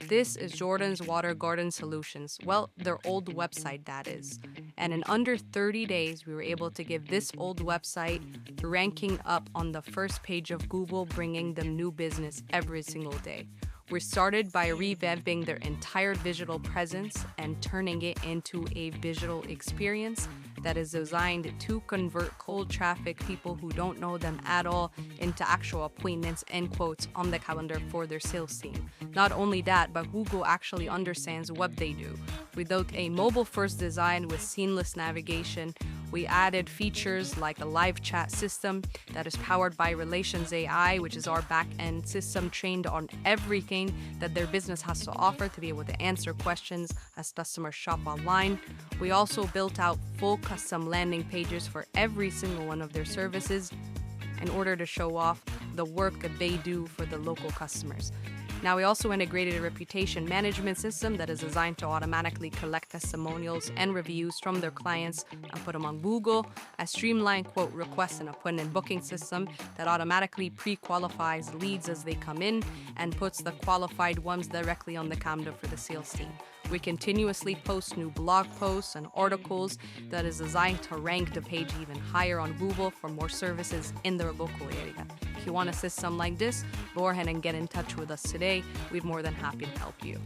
This is Jordan's Water Garden Solutions. Well, their old website, that is. And in under 30 days, we were able to give this old website ranking up on the first page of Google, bringing them new business every single day. We started by revamping their entire visual presence and turning it into a visual experience that is designed to convert cold traffic, people who don't know them at all, into actual appointments, end quotes, on the calendar for their sales team. Not only that, but Google actually understands what they do. We built a mobile-first design with seamless navigation. We added features like a live chat system that is powered by Relations AI, which is our back-end system trained on everything that their business has to offer to be able to answer questions as customers shop online. We also built out full custom landing pages for every single one of their services in order to show off the work that they do for the local customers. Now, we also integrated a reputation management system that is designed to automatically collect testimonials and reviews from their clients and put them on Google, a streamlined quote request and appointment booking system that automatically pre-qualifies leads as they come in and puts the qualified ones directly on the calendar for the sales team. We continuously post new blog posts and articles that is designed to rank the page even higher on Google for more services in their local area. If you want a system like this, go ahead and get in touch with us today. We're more than happy to help you.